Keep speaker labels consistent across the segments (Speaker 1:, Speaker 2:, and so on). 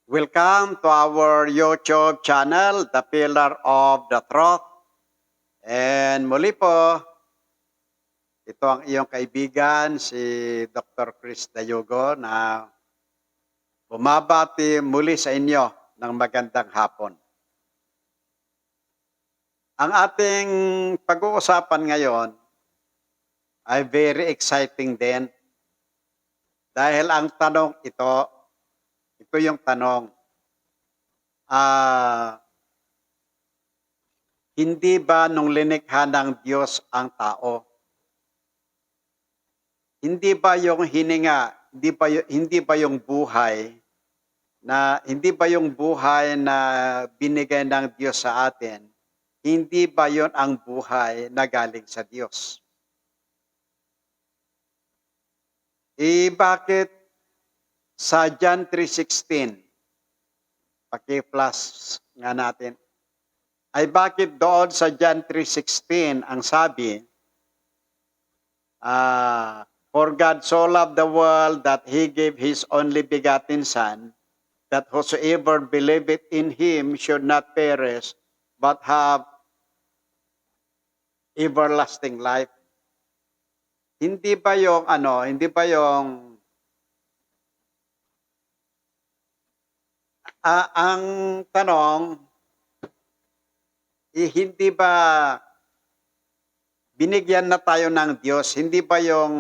Speaker 1: Welcome to our YouTube channel, The Pillar of the Truth. And muli po, ito ang iyong kaibigan, si Dr. Chris Dayogo, na bumabati muli sa inyo ng magandang hapon. Ang ating pag-uusapan ngayon ay very exciting din. Dahil ang tanong ito yung tanong, hindi ba nung linikha ng Diyos ang tao? Hindi ba yung hininga, hindi ba yung buhay na binigay ng Diyos sa atin, hindi ba yon ang buhay na galing sa Diyos? Bakit sa John 3:16, paki-plus nga natin, ay bakit doon sa John 3:16 ang sabi, for God so loved the world that He gave His only begotten Son, that whosoever believeth in Him should not perish, but have everlasting life. Hindi ba yung ang tanong, hindi ba binigyan na tayo ng Diyos, hindi ba yung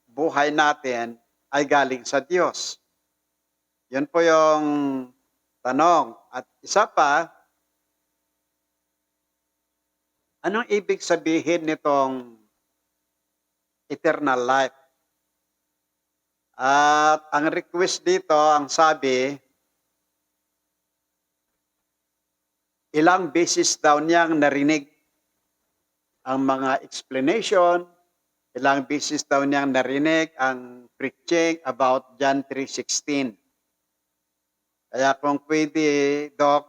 Speaker 1: buhay natin ay galing sa Diyos? Yun po yung tanong. At isa pa, anong ibig sabihin nitong eternal life? At ang request dito, ang sabi, ilang beses daw niyang narinig ang mga explanation, ilang beses daw niyang narinig ang preaching about John 3:16. Kaya kung pwede, Doc,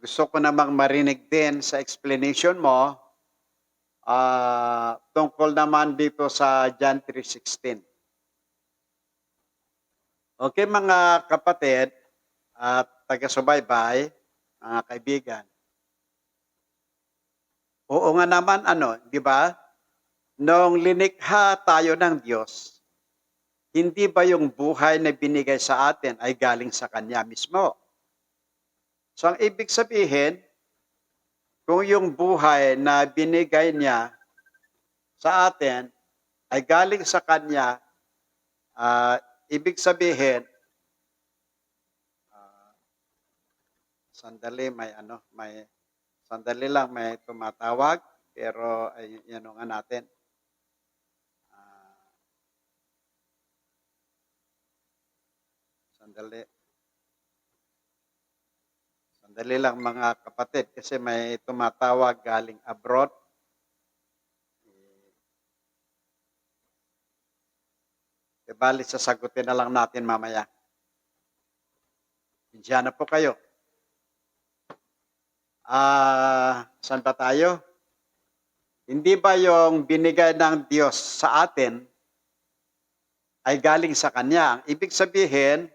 Speaker 1: gusto ko namang marinig din sa explanation mo tungkol naman dito sa John 3:16. Okay mga kapatid at taga-subaybay, mga kaibigan. Oo nga naman, di ba? Nung linikha tayo ng Diyos, hindi ba yung buhay na binigay sa atin ay galing sa Kanya mismo? So ang ibig sabihin, kung yung buhay na binigay niya sa atin ay galing sa Kanya, ibig sabihin, sandali lang, may tumatawag, pero ay yan nga natin. Sandali lang mga kapatid, kasi may tumatawag galing abroad. Bali, sasagutin na lang natin mamaya. Diyan na po kayo. Saan ba tayo? Hindi ba yung binigay ng Diyos sa atin ay galing sa Kanya? Ang ibig sabihin,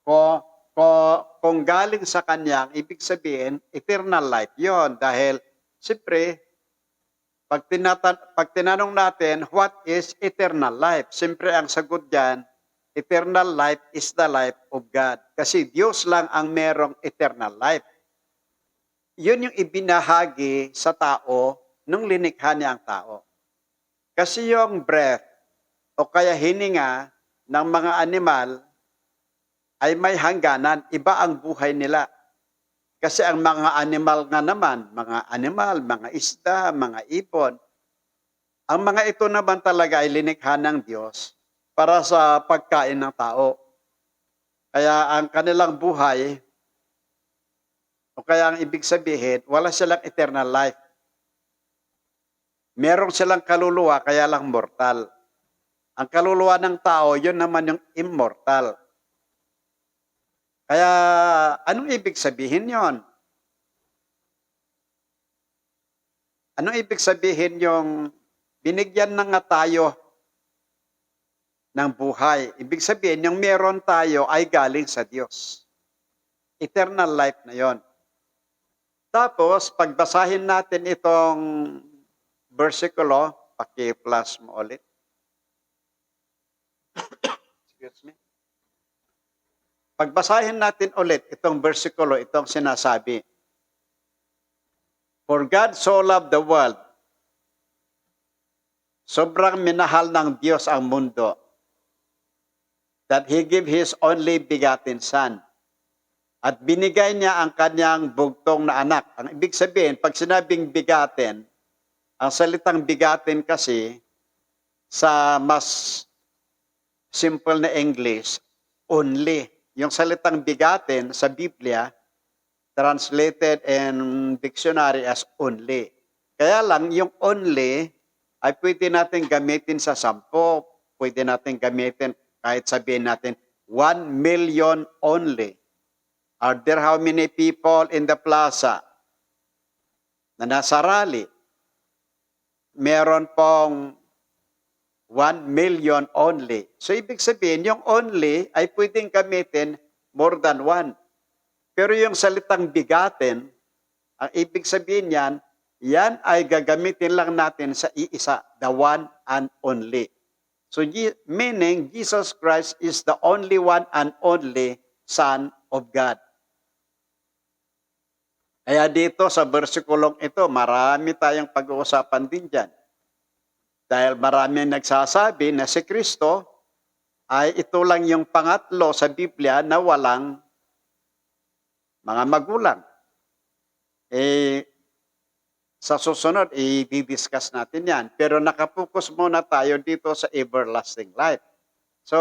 Speaker 1: kung galing sa Kanya, ang ibig sabihin, eternal life yon. Dahil, siyempre, pag tinanong natin, what is eternal life? Siyempre, ang sagot dyan, eternal life is the life of God. Kasi Diyos lang ang merong eternal life. Yun yung ibinahagi sa tao nung linikha niya ang tao. Kasi yung breath o kaya hininga ng mga animal ay may hangganan. Iba ang buhay nila. Kasi ang mga animal nga naman, mga isda, mga ibon, ang mga ito naman talaga ay linikha ng Diyos para sa pagkain ng tao. Kaya ang kanilang buhay, o kaya ang ibig sabihin, wala silang eternal life. Meron silang kaluluwa, kaya lang mortal. Ang kaluluwa ng tao, yun naman yung immortal. Kaya, anong ibig sabihin yon? Anong ibig sabihin yung binigyan na nga tayo ng buhay. Ibig sabihin, yung meron tayo ay galing sa Diyos. Eternal life na yon. Tapos, pagbasahin natin itong versikulo, paki-plus mo ulit. Excuse me. Pagbasahin natin ulit itong versikulo, itong sinasabi. For God so loved the world, sobrang minahal ng Diyos ang mundo, that He gave His only begotten Son. At binigay niya ang kanyang bugtong na anak. Ang ibig sabihin, pag sinabing bigaten, ang salitang bigaten kasi, sa mas simple na English, only. Yung salitang bigaten sa Biblia, translated in dictionary as only. Kaya lang, yung only ay pwede natin gamitin sa 10, pwede natin gamitin kahit sabihin natin 1 million only. Are there how many people in the plaza na nasa rally? Meron pong 1 million only. So, ibig sabihin, yung only ay pwedeng gamitin more than one. Pero yung salitang bigatin, ang ibig sabihin yan ay gagamitin lang natin sa iisa, the one and only. So, meaning, Jesus Christ is the only one and only Son of God. Kaya dito sa versikulong ito, marami tayong pag-uusapan din dyan. Dahil marami nagsasabi na si Kristo ay ito lang yung pangatlo sa Biblia na walang mga magulang. Sa susunod, i-discuss natin yan. Pero nakapokus muna tayo dito sa everlasting life. So,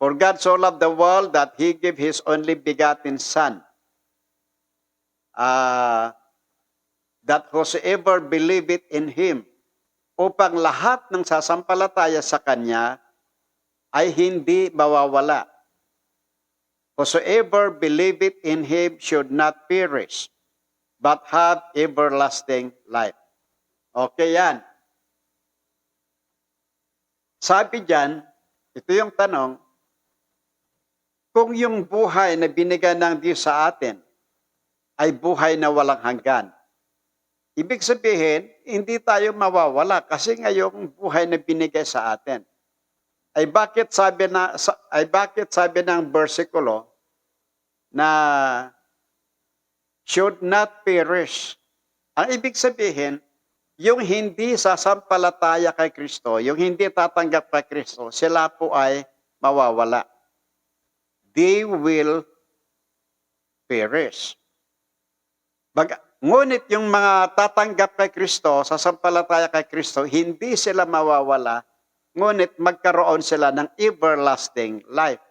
Speaker 1: for God so loved the world that He gave His only begotten Son, that whosoever believeth in Him, upang lahat ng sasampalataya sa Kanya ay hindi mawawala. Whosoever believeth in Him should not perish, but have everlasting life. Okay yan. Sabi dyan, ito yung tanong, kung yung buhay na binigyan ng Diyos sa atin ay buhay na walang hanggan, ibig sabihin, hindi tayo mawawala kasi ngayong buhay na binigay sa atin. Ay bakit sabi ng bersikulo na should not perish? Ang ibig sabihin, yung hindi sasampalataya kay Kristo, yung hindi tatanggap kay Kristo, sila po ay mawawala. They will perish. Ngunit yung mga tatanggap kay Kristo, sasampalataya kay Kristo, hindi sila mawawala, ngunit magkaroon sila ng everlasting life.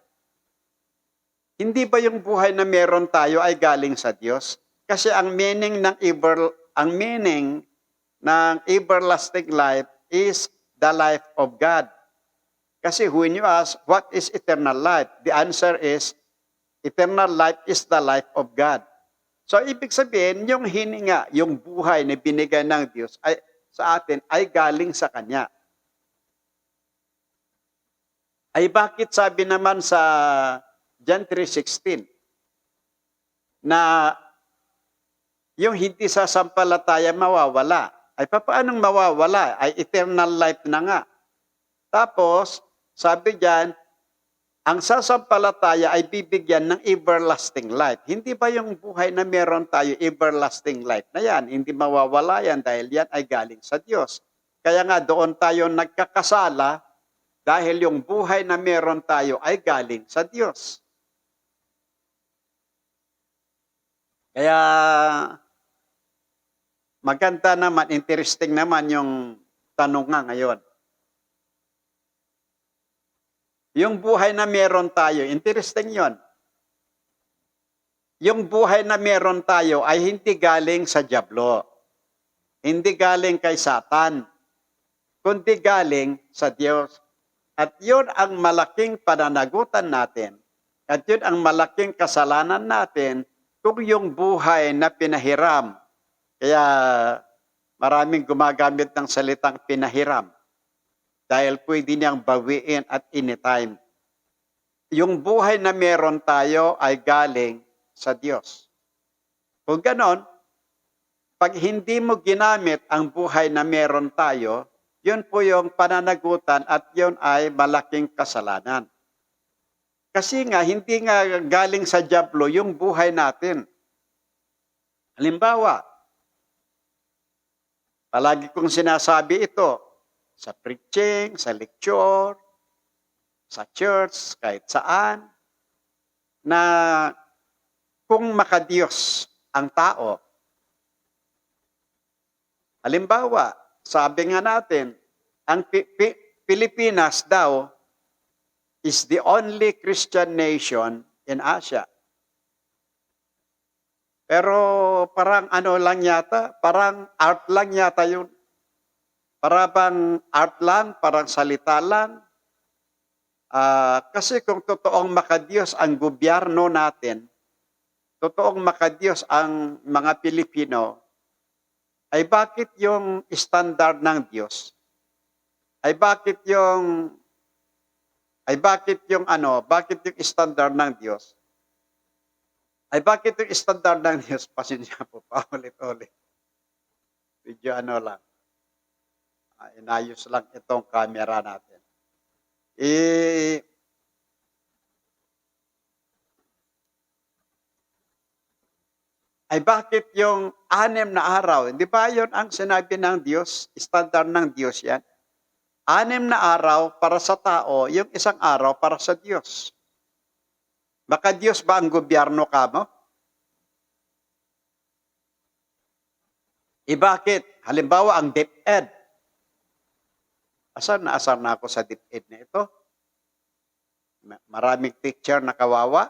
Speaker 1: Hindi ba yung buhay na meron tayo ay galing sa Diyos? Kasi ang meaning ng everlasting life is the life of God. Kasi when you ask, what is eternal life? The answer is, eternal life is the life of God. So, ibig sabihin, yung hininga, yung buhay na binigay ng Diyos ay, sa atin ay galing sa Kanya. Ay bakit sabi naman sa John 3:16 na yung hindi sasampalataya mawawala? Ay papaanong mawawala? Ay eternal life na nga. Tapos, sabi diyan, ang sasampalataya ay bibigyan ng everlasting life. Hindi ba yung buhay na meron tayo, everlasting life na yan? Hindi mawawala yan dahil yan ay galing sa Diyos. Kaya nga doon tayo nagkakasala dahil yung buhay na meron tayo ay galing sa Diyos. Kaya maganda naman, interesting naman yung tanong nga ngayon. Yung buhay na meron tayo, interesting yon. Yung buhay na meron tayo ay hindi galing sa dyablo. Hindi galing kay Satan. Kundi galing sa Diyos. At yun ang malaking pananagutan natin. At yun ang malaking kasalanan natin kung yung buhay na pinahiram. Kaya maraming gumagamit ng salitang pinahiram. dahil pwede niyang bawiin at anytime. Yung buhay na meron tayo ay galing sa Diyos. Kung ganon, pag hindi mo ginamit ang buhay na meron tayo, yun po yung pananagutan at yun ay malaking kasalanan. Kasi nga, hindi nga galing sa dyablo yung buhay natin. Halimbawa, palagi kong sinasabi ito sa preaching, sa lecture, sa church, kahit saan, na kung makadiyos ang tao, halimbawa, sabi nga natin, ang Pilipinas daw is the only Christian nation in Asia. Pero parang ano lang yata, parang art lang yata yun. Parang art lang, parang salita lang. Kasi kung totoong makadiyos ang gobyerno natin, totoong makadiyos ang mga Pilipino, ay bakit yung standard ng Diyos? Bakit yung standard ng Diyos? Bakit yung standard ng Diyos? Pasensya po, paulit-ulit. Medyo lang. Inayos lang itong camera natin. Bakit yung 6 na araw? Hindi ba yun ang sinabi ng Diyos? Standard ng Diyos yan. 6 na araw para sa tao, yung 1 araw para sa Diyos. Baka Diyos ba ang gobyerno ka mo? Bakit? Halimbawa, ang DepEd. Asar na ako sa DepEd na ito. Maraming teacher na kawawa.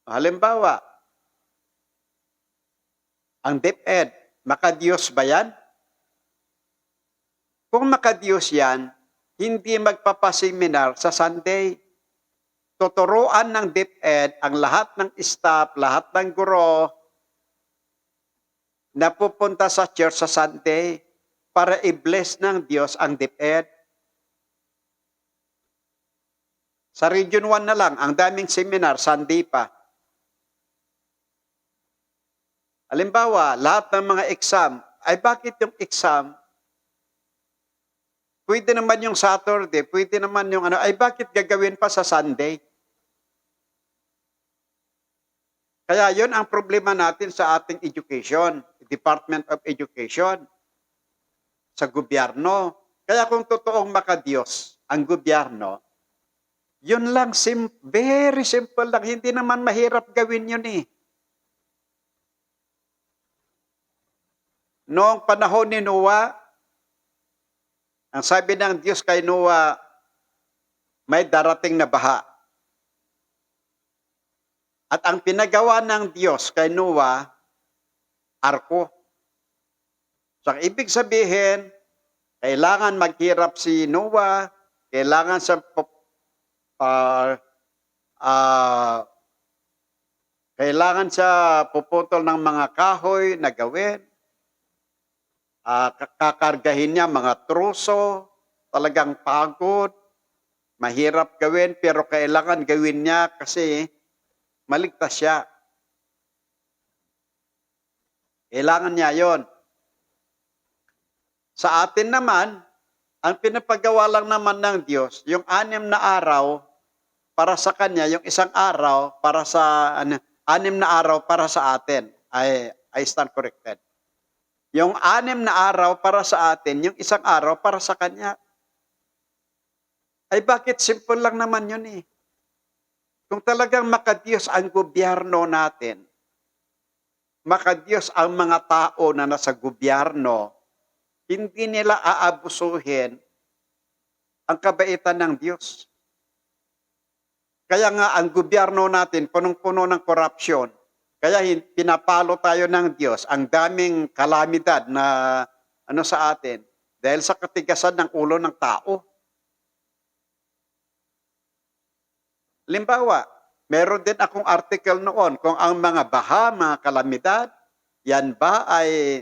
Speaker 1: Halimbawa, ang DepEd, makadiyos ba yan? Kung makadiyos yan, hindi magpapaseminar sa Sunday. Tuturuan ng DepEd ang lahat ng staff, lahat ng guro na pupunta sa church sa Sunday para i-bless ng Diyos ang DepEd. Sa Region 1 na lang, ang daming seminar, Sunday pa. Halimbawa, lahat ng mga exam, bakit yung exam? Pwede naman yung Saturday, pwede naman yung bakit gagawin pa sa Sunday? Kaya yun ang problema natin sa ating education, Department of Education, sa gobyerno. Kaya kung totoong makadiyos ang gobyerno, yun lang, very simple lang, hindi naman mahirap gawin yun eh. Noong panahon ni Noah, ang sabi ng Diyos kay Noah, may darating na baha. At ang pinagawa ng Diyos kay Noah, arko. So, ang ibig sabihin, kailangan maghirap si Noah, kailangan siya puputol ng mga kahoy na gawin. Kakargahin niya mga truso, talagang pagod, mahirap gawin, pero kailangan gawin niya kasi maligtas siya. Kailangan niya yon. Sa atin naman, ang pinapagawa lang naman ng Diyos, yung 6 na araw para sa Kanya, yung 1 araw para sa, 6 na araw para sa atin. I stand corrected. Yung 6 na araw para sa atin, yung 1 araw para sa Kanya. Bakit simple lang naman yun eh. Kung talagang makadiyos ang gobyerno natin, makadiyos ang mga tao na nasa gobyerno, hindi nila aabusuhin ang kabaitan ng Diyos. Kaya nga ang gobyerno natin, punong-puno ng korupsyon. Kaya pinapalo tayo ng Diyos, ang daming kalamidad na sa atin dahil sa katigasan ng ulo ng tao. Limbawa, meron din akong article noon kung ang mga baha, mga kalamidad, yan ba ay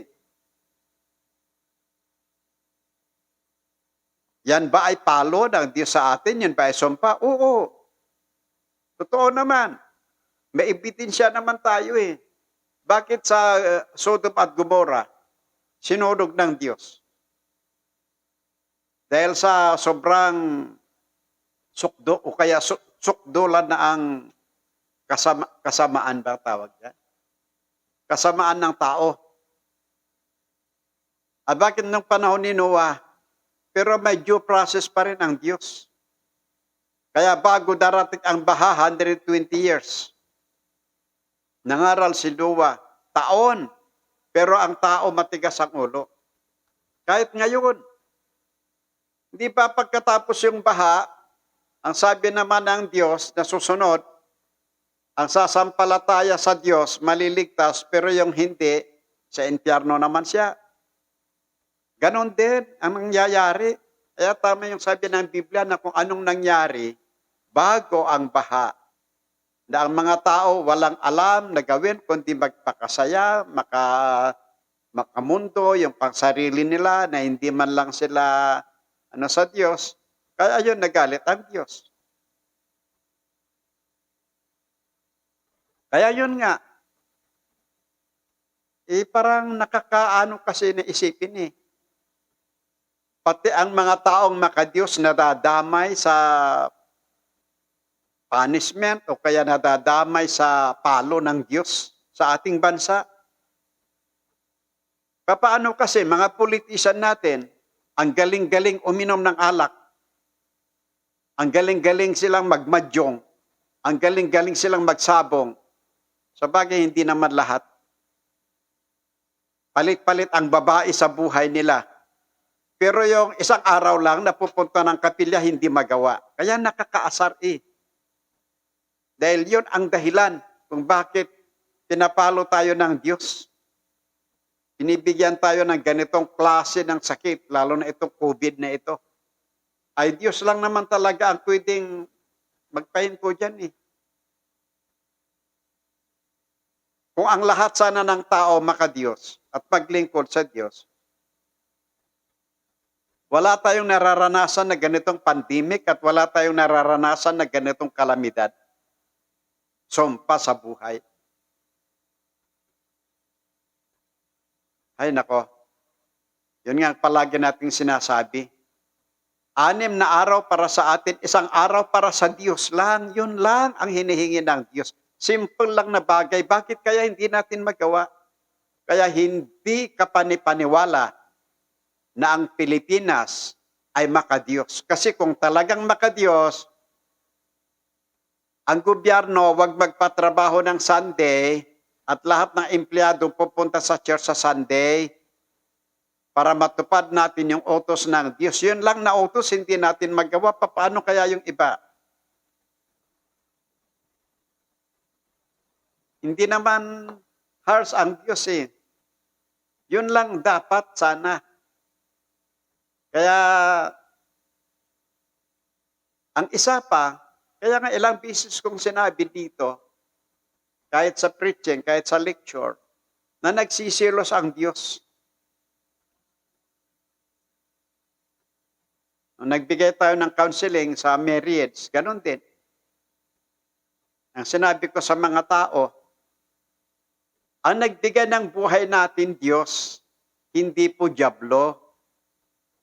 Speaker 1: Yan ba ay palo ng Diyos sa atin? Yan ba ay sumpa? Oo. Totoo naman. May ebidensya naman tayo eh. Bakit sa Sodom at Gomorrah, sinunog ng Diyos? Dahil sa sobrang sukdo o kaya sukdulan na ang kasamaan ba tawag yan? Kasamaan ng tao. At bakit nung panahon ni Noah, pero may due process pa rin ang Diyos. Kaya bago darating ang baha, 120 years. Nangaral si Noah, taon, pero ang tao matigas ang ulo. Kahit ngayon, hindi pa pagkatapos yung baha, ang sabi naman ng Diyos na susunod, ang sasampalataya sa Diyos maliligtas, pero yung hindi, sa impyerno naman siya. Ganon din ang nangyayari. Kaya tama yung sabi ng Biblia na kung anong nangyari bago ang baha. Na ang mga tao walang alam na gawin kundi magpakasaya, makamundo, yung pangsarili nila na hindi man lang sila sa Diyos. Kaya yun, nagalit ang Diyos. Kaya yun nga, parang nakakaano kasi na isipin eh. Pati ang mga taong makadiyos nadadamay sa punishment o kaya nadadamay sa palo ng Diyos sa ating bansa. Paano kasi mga politician natin, ang galing-galing uminom ng alak, ang galing-galing silang magmadyong, ang galing-galing silang magsabong. Sa bagay, hindi naman lahat. Palit-palit ang babae sa buhay nila. Pero yung isang araw lang napupunta ng kapilya, hindi magawa. Kaya nakakaasar eh. Dahil yun ang dahilan kung bakit pinapalo tayo ng Diyos. Binibigyan tayo ng ganitong klase ng sakit, lalo na itong COVID na ito. Ay Diyos lang naman talaga ang pwedeng magpahinto dyan eh. Kung ang lahat sana ng tao makadiyos at paglingkod sa Diyos, wala tayong nararanasan na ganitong pandemic at wala tayong nararanasan na ganitong kalamidad. Sumpa sa buhay. Ay nako, yun nga palagi nating sinasabi. 6 na araw para sa atin, 1 araw para sa Diyos lang. Yun lang ang hinihingi ng Diyos. Simple lang na bagay. Bakit kaya hindi natin magawa? Kaya hindi kapanipaniwala na ang Pilipinas ay makadiyos. Kasi kung talagang makadiyos, ang gobyerno wag magpatrabaho ng Sunday at lahat ng empleyado pupunta sa church sa Sunday para matupad natin yung utos ng Diyos. Yun lang na utos, hindi natin magawa. Paano kaya yung iba? Hindi naman harsh ang Diyos eh. Yun lang dapat sana. Kaya, ang isa pa, kaya nga ilang beses kong sinabi dito, kahit sa preaching, kahit sa lecture, na nagsisilos ang Diyos. Nung nagbigay tayo ng counseling sa marriage, ganun din. Ang sinabi ko sa mga tao, ang nagbigay ng buhay natin, Diyos, hindi po dyablo.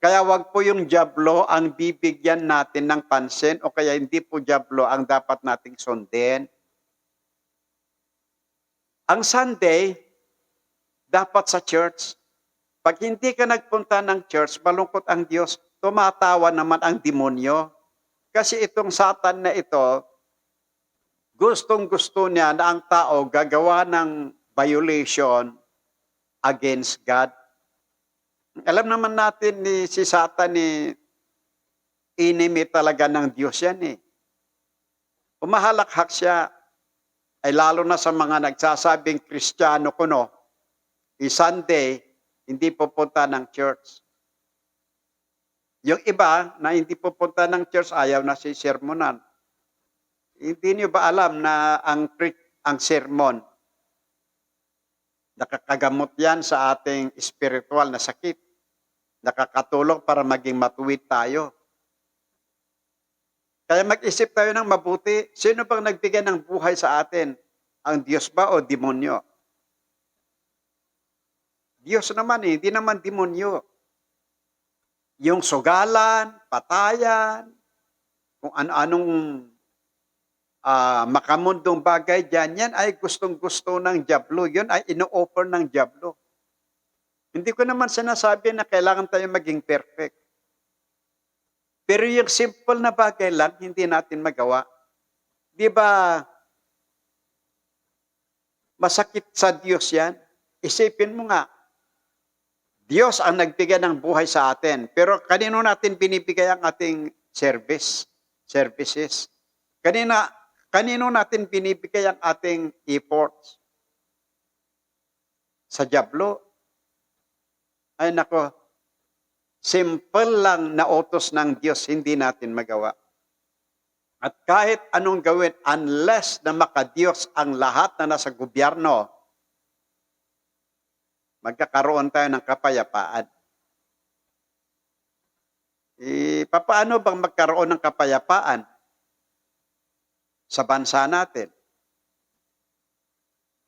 Speaker 1: Kaya wag po yung dyablo ang bibigyan natin ng pansin o kaya hindi po dyablo ang dapat nating sundin. Ang Sunday, dapat sa church. Pag hindi ka nagpunta ng church, malungkot ang Diyos, tumatawa naman ang demonyo. Kasi itong Satan na ito, gustong-gusto niya na ang tao gagawa ng violation against God. Alam naman natin si Satan enemy talaga ng Diyos yan eh. Umahalakhak siya, ay lalo na sa mga nagsasabing Kristiyano kuno, Sunday, hindi pupunta ng church. Yung iba na hindi pupunta ng church, ayaw na si sermonan. Hindi niyo ba alam na ang sermon, nakakagamot yan sa ating spiritual na sakit. Nakakatulong para maging matuwid tayo. Kaya mag-isip tayo ng mabuti. Sino bang nagbigay ng buhay sa atin? Ang Diyos ba o demonyo? Diyos naman hindi naman demonyo. Yung sugalan, patayan, kung ano-anong makamundong bagay dyan, yan ay gustong-gusto ng dyablo. Yun ay ino-offer ng dyablo. Hindi ko naman sinasabi na kailangan tayo maging perfect. Pero yung simple na bagay lang, hindi natin magawa. Di ba, masakit sa Diyos yan? Isipin mo nga, Diyos ang nagbigay ng buhay sa atin. Pero kanino natin binibigay ang ating services? Kanino natin binibigay ang ating efforts? Sa dyablo. Ay nako, simple lang na utos ng Diyos, hindi natin magawa. At kahit anong gawin, unless na makadiyos ang lahat na nasa gobyerno, magkakaroon tayo ng kapayapaan. Paano bang magkaroon ng kapayapaan sa bansa natin?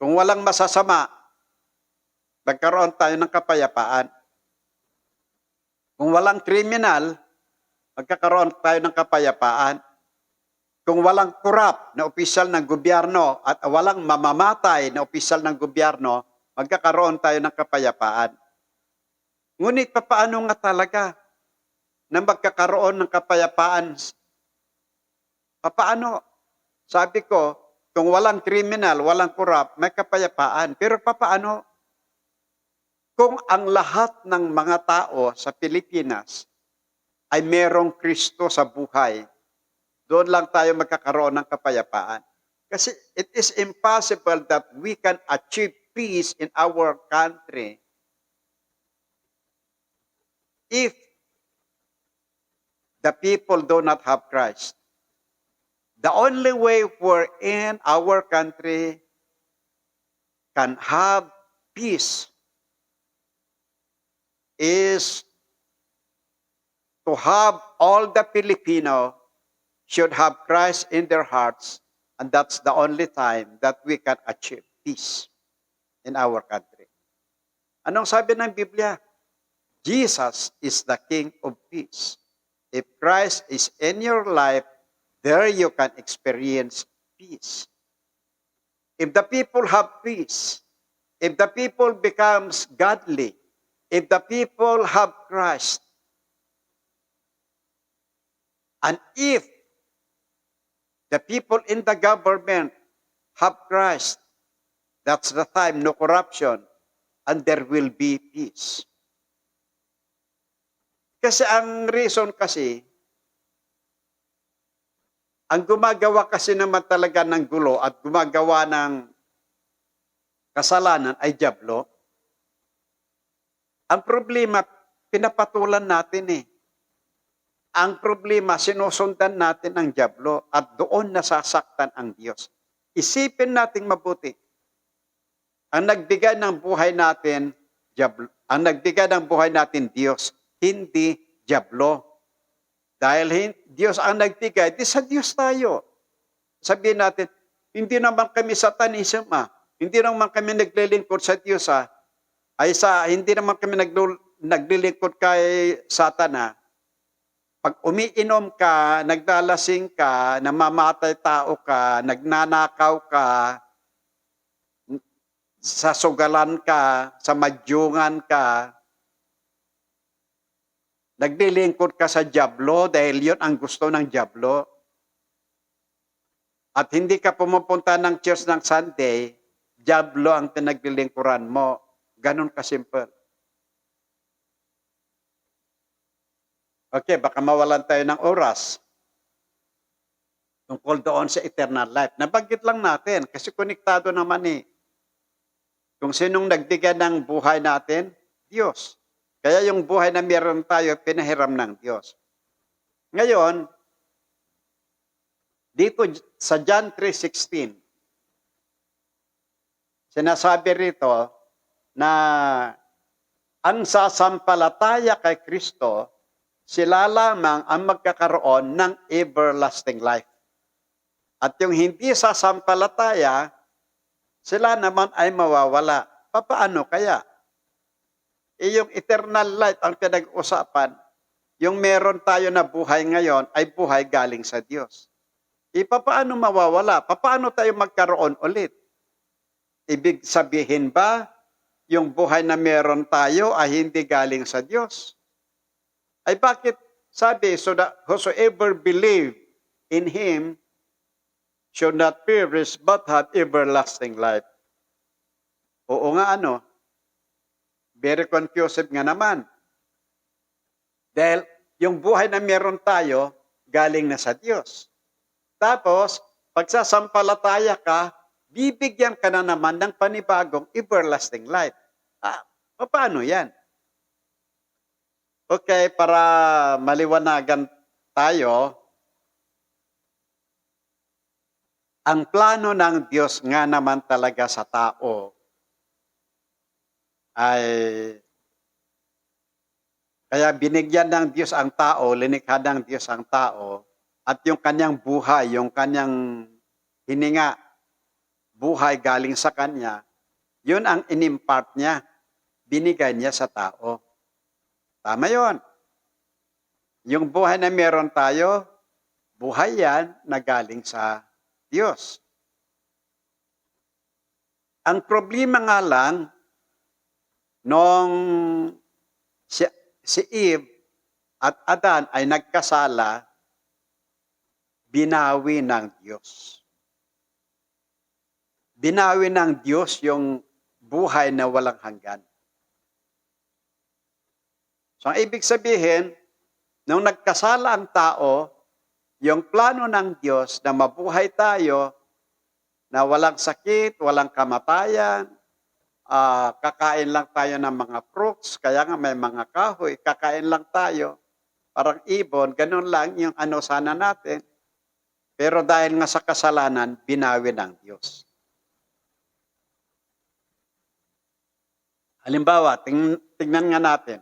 Speaker 1: Kung walang masasama, magkaroon tayo ng kapayapaan. Kung walang kriminal, magkakaroon tayo ng kapayapaan. Kung walang korap na opisyal ng gobyerno at walang mamamatay na opisyal ng gobyerno, magkakaroon tayo ng kapayapaan. Ngunit paano nga talaga na magkakaroon ng kapayapaan? Paano? Sabi ko, kung walang kriminal, walang korap, may kapayapaan. Pero paano? Kung ang lahat ng mga tao sa Pilipinas ay merong Kristo sa buhay, doon lang tayo magkakaroon ng kapayapaan. Kasi it is impossible that we can achieve peace in our country if the people do not have Christ. The only way wherein our country can have peace is to have all the Filipino should have Christ in their hearts, and that's the only time that we can achieve peace in our country. Anong sabi ng Biblia? Jesus is the King of peace. If Christ is in your life, there you can experience peace. If the people have peace, if the people becomes godly, if the people have Christ, and if the people in the government have Christ, that's the time, no corruption, and there will be peace. Kasi ang reason kasi, ang gumagawa kasi naman talaga ng gulo at gumagawa ng kasalanan ay dyablo. Ang problema, pinapatulan natin eh. Ang problema, sinusundan natin ang dyablo at doon nasasaktan ang Diyos. Isipin nating mabuti. Ang nagbigay ng buhay natin, dyablo. Ang nagbigay ng buhay natin, Diyos, hindi dyablo. Dahil Diyos ang nagbigay, di sa Diyos tayo. Sabihin natin, hindi naman kami satanism Hindi naman kami naglilingkod sa Diyos hindi naman kami naglilingkod kay Satan Pag umiinom ka, naglalasing ka, namamatay tao ka, nagnanakaw ka, sa sugalan ka, sa madyungan ka, naglilingkod ka sa dyablo dahil yun ang gusto ng dyablo. At hindi ka pumupunta ng church ng Sunday, dyablo ang pinaglilingkuran mo. Ganon kasimple. Okay, baka mawalan tayo ng oras tungkol doon sa eternal life. Nabanggit lang natin kasi konektado naman Kung sinong nagbigay ng buhay natin, Diyos. Kaya yung buhay na meron tayo, pinahiram ng Diyos. Ngayon, dito sa John 3:16, sinasabi rito na ang sasampalataya kay Kristo, sila lamang ang magkakaroon ng everlasting life. At yung hindi sasampalataya, sila naman ay mawawala. Paano kaya? Yung eternal life ang pinag-usapan, yung meron tayo na buhay ngayon ay buhay galing sa Diyos. Paano mawawala? Paano tayo magkaroon ulit? Ibig sabihin ba, yung buhay na meron tayo ay hindi galing sa Diyos? Ay bakit sabi, so that whosoever believe in Him should not perish but have everlasting life? Oo nga very confusing nga naman. Dahil yung buhay na meron tayo, galing na sa Diyos. Tapos, pagsasampalataya ka, bibigyan ka na naman ng panibagong everlasting life. Paano yan? Okay, para maliwanagan tayo, ang plano ng Diyos nga naman talaga sa tao ay kaya binigyan ng Diyos ang tao, linikha ng Diyos ang tao, at yung kanyang buhay, yung kanyang hininga, buhay galing sa kanya, yun ang inimpart niya, binigay niya sa tao. Tama yun. Yung buhay na meron tayo, buhay yan na galing sa Diyos. Ang problema nga lang, nung si Eve at Adan ay nagkasala, binawi ng Diyos. Binawi ng Diyos yung buhay na walang hanggan. So, ang ibig sabihin, nung nagkasala ang tao, yung plano ng Diyos na mabuhay tayo, na walang sakit, walang kamatayan, kakain lang tayo ng mga fruits, kaya nga may mga kahoy, kakain lang tayo, parang ibon, ganun lang yung sana natin. Pero dahil nga sa kasalanan, binawi ng Diyos. Halimbawa, tingnan nga natin.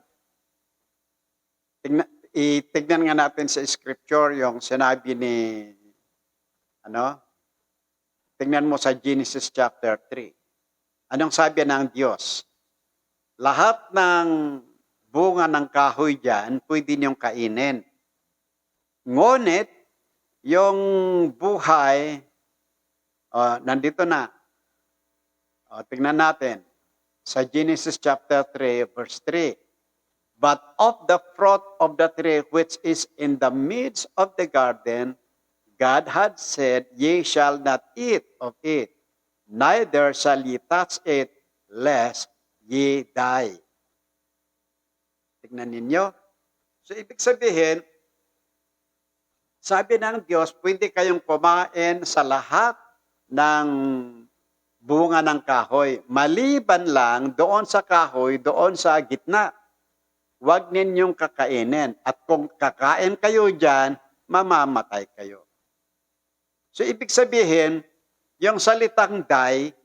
Speaker 1: Tignan nga natin sa scripture yung sinabi ni, tingnan mo sa Genesis chapter 3. Anong sabi ng Diyos? Lahat ng bunga ng kahoy dyan, pwede niyong kainin. Ngunit, yung buhay, nandito na. Tingnan natin. Sa Genesis chapter 3, verse 3. But of the fruit of the tree which is in the midst of the garden, God had said, Ye shall not eat of it, neither shall ye touch it, lest ye die. Tignan ninyo. So, ibig sabihin, sabi ng Diyos, pwede kayong kumain sa lahat ng bunga ng kahoy. Maliban lang doon sa kahoy, doon sa gitna. Huwag ninyong kakainin. At kung kakain kayo dyan, mamamatay kayo. So, ibig sabihin, yung salitang die,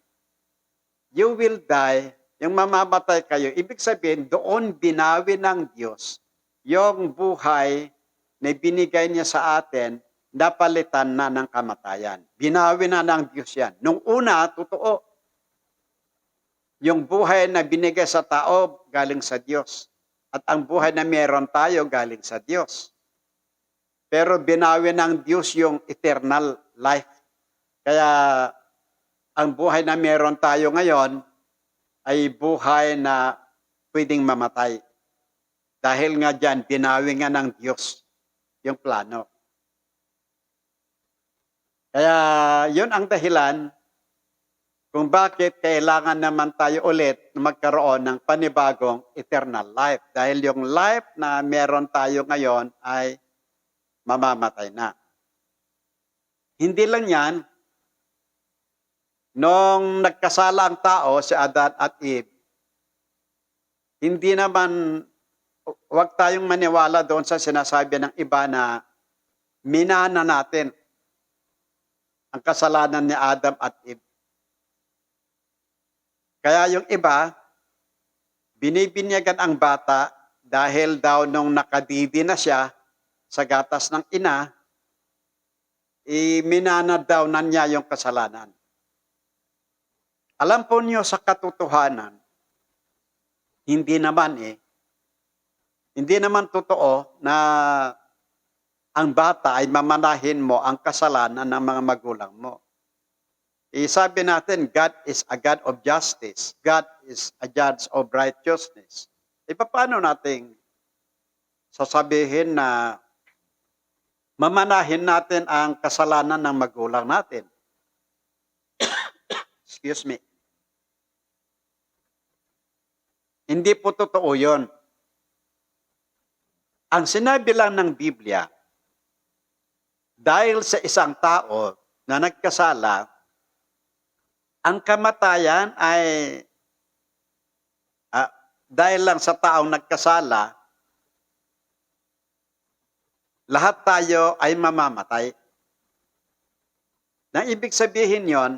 Speaker 1: you will die, yung mamamatay kayo, ibig sabihin, doon binawi ng Diyos yung buhay na binigay niya sa atin, napalitan na ng kamatayan. Binawi na ng Diyos yan. Nung una, totoo, yung buhay na binigay sa tao, galing sa Diyos. At ang buhay na meron tayo, galing sa Diyos. Pero binawi ng Diyos yung eternal life. Kaya ang buhay na meron tayo ngayon ay buhay na pwedeng mamatay. Dahil nga dyan, binawi nga ng Diyos yung plano. Kaya yun ang dahilan kung bakit kailangan naman tayo ulit na magkaroon ng panibagong eternal life. Dahil yung life na meron tayo ngayon ay mamamatay na. Hindi lang yan, nung nagkasala ang tao, si Adan at Eve, hindi naman, huwag tayong maniwala doon sa sinasabi ng iba na minana natin ang kasalanan ni Adam at Eve. Kaya yung iba, binibinyagan ang bata dahil daw nung nakadidi na siya sa gatas ng ina, minana daw na niya yung kasalanan. Alam po niyo sa katotohanan, hindi naman hindi naman totoo na ang bata ay mamanahin mo ang kasalanan ng mga magulang mo. Sabi natin, God is a God of justice. God is a judge of righteousness. Paano natin sasabihin na mamanahin natin ang kasalanan ng magulang natin? Excuse me. Hindi po totoo yun. Ang sinabi lang ng Biblia, dahil sa isang tao na nagkasala, ang kamatayan ay dahil lang sa taong nagkasala, lahat tayo ay mamamatay. Nang ibig sabihin yon,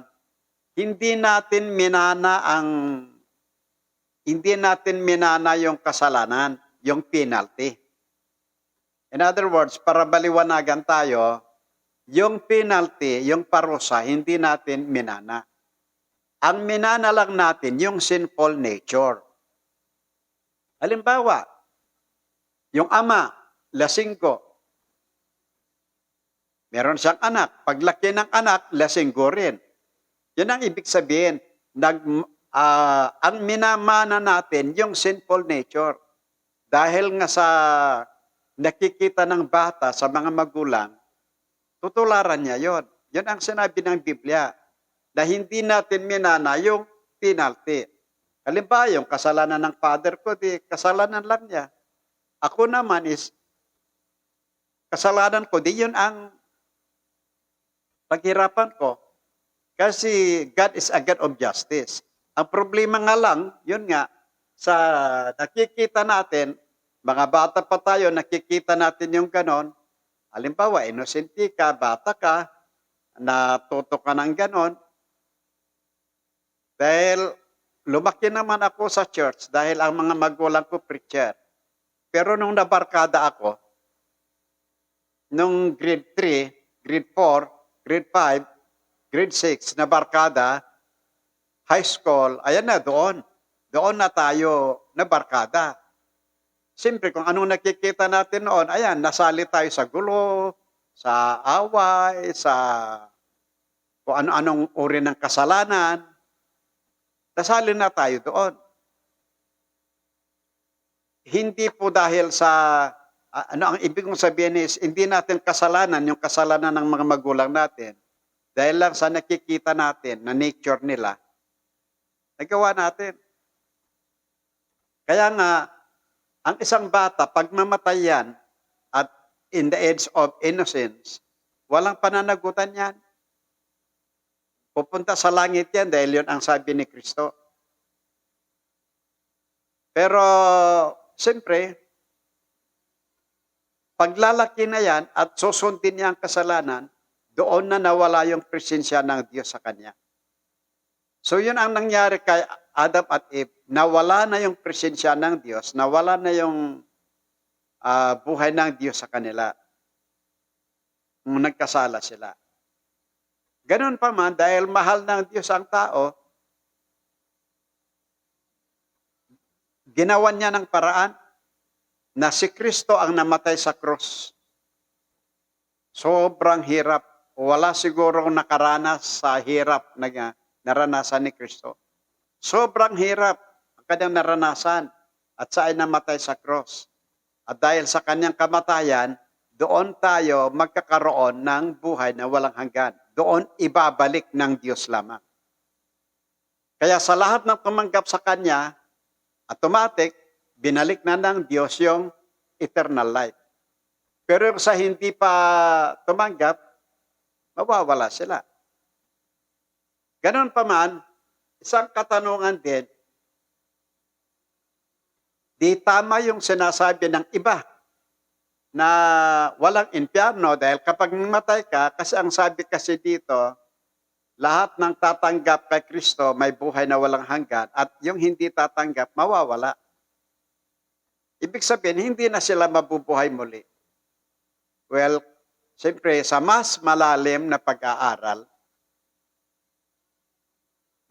Speaker 1: hindi natin minana yung kasalanan, yung penalty. In other words, para baliwanagan tayo, yung penalty, yung parusa, hindi natin minana. Ang minana lang natin, yung sinful nature. Halimbawa, yung ama, lasinggo. Meron siyang anak. Paglaki ng anak, lasinggo rin. Yan ang ibig sabihin. Ang minamana natin, yung sinful nature. Dahil nga sa nakikita ng bata sa mga magulang, tutularan niya yon. Yan ang sinabi ng Biblia. Na hindi natin minana yung penalty. Halimbawa, yung kasalanan ng father ko, kasalanan lang niya. Ako naman kasalanan ko, yun ang paghirapan ko. Kasi God is a God of justice. Ang problema nga lang, yun nga, sa nakikita natin, mga bata pa tayo, nakikita natin yung ganon. Halimbawa, inosente ka, bata ka, natuto ka ng ganon. Dahil lumaki naman ako sa church dahil ang mga magulang ko preacher. Pero nung nabarkada ako, nung grade 3, grade 4, grade 5, grade 6, nabarkada, high school, ayan na doon. Doon na tayo nabarkada. Siyempre, kung anong nakikita natin noon, ayan, nasali tayo sa gulo, sa away, sa kung ano-anong uri ng kasalanan. Nasali na tayo doon. Hindi po dahil sa, ang ibig kong sabihin is, hindi natin kasalanan, yung kasalanan ng mga magulang natin. Dahil lang sa nakikita natin, na nature nila, nagawa natin. Kaya nga, ang isang bata, pag mamatay yan, at in the age of innocence, walang pananagutan yan. Pupunta sa langit yan dahil yun ang sabi ni Kristo. Pero, siyempre, paglalaki na yan at susundin niya ang kasalanan, doon na nawala yung presensya ng Diyos sa kanya. So, yun ang nangyari kay Adam at Eve. Nawala na yung presensya ng Diyos, nawala na yung buhay ng Diyos sa kanila. Nung nagkasala sila. Ganun pa man, dahil mahal ng Diyos ang tao, ginawa niya ng paraan na si Kristo ang namatay sa krus. Sobrang hirap. Wala siguro nakaranas sa hirap na naranasan ni Kristo. Sobrang hirap ang kanyang naranasan at siya ay namatay sa krus. At dahil sa kanyang kamatayan, doon tayo magkakaroon ng buhay na walang hanggan. Doon ibabalik ng Diyos lamang. Kaya sa lahat ng tumanggap sa Kanya, automatic, binalik na ng Diyos yung eternal life. Pero sa hindi pa tumanggap, mawawala sila. Ganon pa man, isang katanungan din, di tama yung sinasabi ng iba na walang impyerno dahil kapag namatay ka, kasi ang sabi kasi dito, lahat ng tatanggap kay Kristo may buhay na walang hanggan at yung hindi tatanggap, mawawala. Ibig sabihin, hindi na sila mabubuhay muli. Well, siyempre, sa mas malalim na pag-aaral,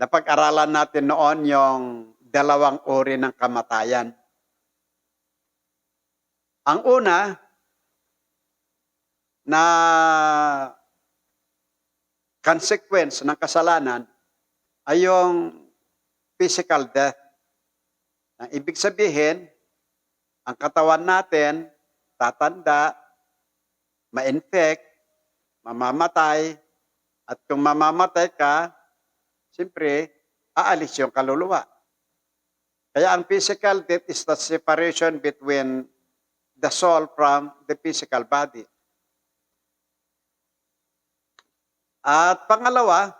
Speaker 1: napag-aralan natin noon yung dalawang uri ng kamatayan. Ang una, na consequence ng kasalanan ay yung physical death. Ang ibig sabihin, ang katawan natin tatanda, ma-infect, mamamatay, at kung mamamatay ka, siyempre, aalis yung kaluluwa. Kaya ang physical death is the separation between the soul from the physical body. At pangalawa,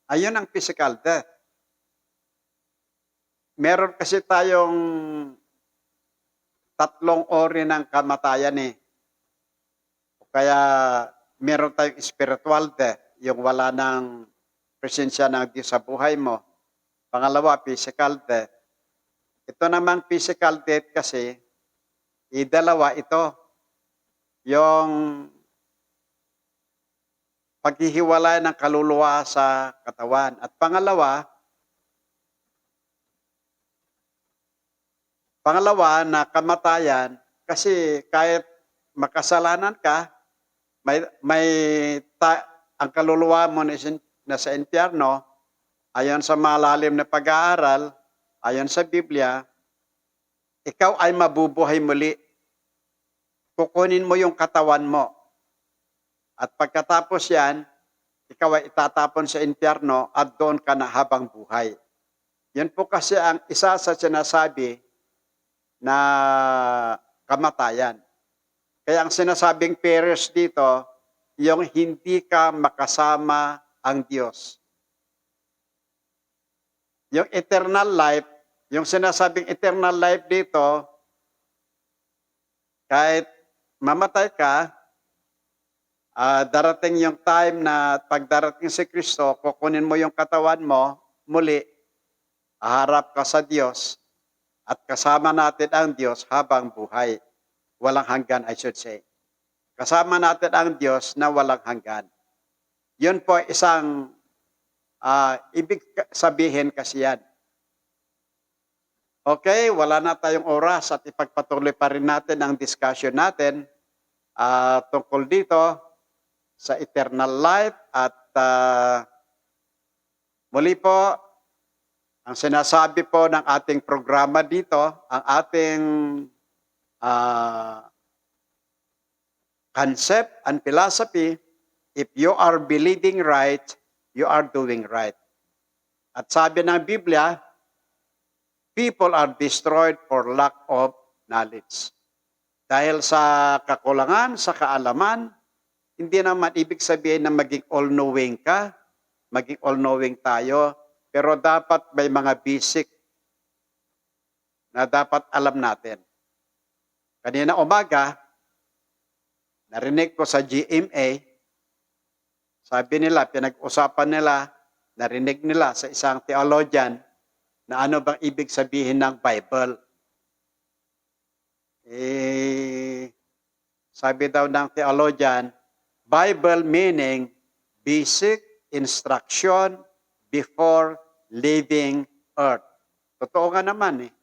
Speaker 1: ayun ang physical death. Meron kasi tayong tatlong uri ng kamatayan eh. Kaya meron tayong spiritual death, yung wala ng presensya ng Diyos sa buhay mo. Pangalawa, physical death. Ito namang physical death kasi, dalawa ito. Yung paghihiwalay ng kaluluwa sa katawan. At pangalawa na kamatayan, kasi kahit makasalanan ka, ang kaluluwa mo na sa impyerno, ayon sa malalim na pag-aaral, ayon sa Biblia, ikaw ay mabubuhay muli. Kukunin mo yung katawan mo. At pagkatapos yan, ikaw ay itatapon sa impyerno at doon ka na habang buhay. Yan po kasi ang isa sa sinasabi na kamatayan. Kaya ang sinasabing perils dito, yung hindi ka makasama ang Diyos. Yung eternal life, yung sinasabing eternal life dito, kahit mamatay ka, darating yung time na pag darating si Kristo, kukunin mo yung katawan mo, muli, haharap ka sa Diyos, at kasama natin ang Diyos habang buhay. Walang hanggan, I should say. Kasama natin ang Diyos na walang hanggan. Yun po isang ibig sabihin kasi yan. Okay, wala na tayong oras at ipagpatuloy pa rin natin ang discussion natin tungkol dito sa eternal life at muli po, ang sinasabi po ng ating programa dito, ang ating concept and philosophy, if you are believing right, you are doing right. At sabi ng Biblia, people are destroyed for lack of knowledge. Dahil sa kakulangan, sa kaalaman, hindi naman ibig sabihin na maging all-knowing ka, maging all-knowing tayo, pero dapat may mga basic na dapat alam natin. Kanina umaga, narinig ko sa GMA, sabi nila, pinag-usapan nila, narinig nila sa isang theologian na ano bang ibig sabihin ng Bible. Sabi daw ng theologian, Bible meaning basic instruction before leaving earth. Totoo nga naman eh.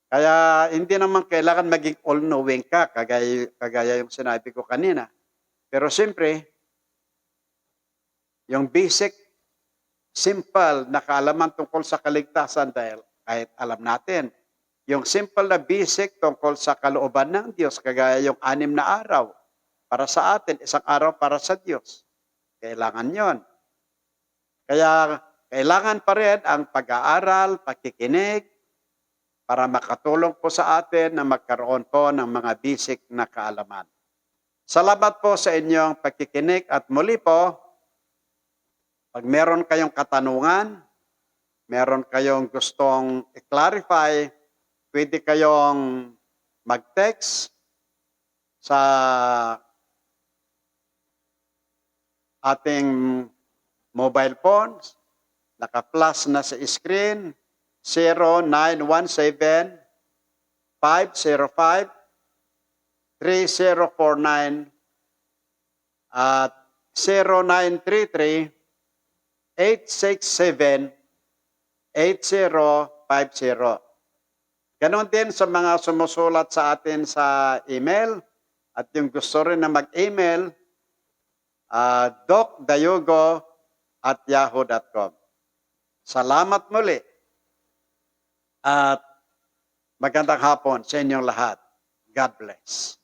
Speaker 1: Kaya hindi naman kailangan maging all-knowing ka, kagaya yung sinabi ko kanina. Pero siyempre, yung basic, simple na kaalaman tungkol sa kaligtasan dahil kahit alam natin, yung simple na basic tungkol sa kalooban ng Diyos, kagaya yung 6 na araw, para sa atin, 1 araw para sa Diyos. Kailangan yon. Kaya kailangan pa rin ang pag-aaral, pakikinig, para makatulong po sa atin na magkaroon po ng mga basic na kaalaman. Salamat po sa inyong pakikinig at muli po, pag meron kayong katanungan, meron kayong gustong i-clarify, pwede kayong mag-text sa ating mobile phones, naka-plus na sa screen, 0917 505-3049 at 0933-867-8050. Ganon din sa mga sumusulat sa atin sa email at yung gusto rin na mag-email, docdayogo@yahoo.com. Salamat muli at magandang hapon sa inyong lahat. God bless.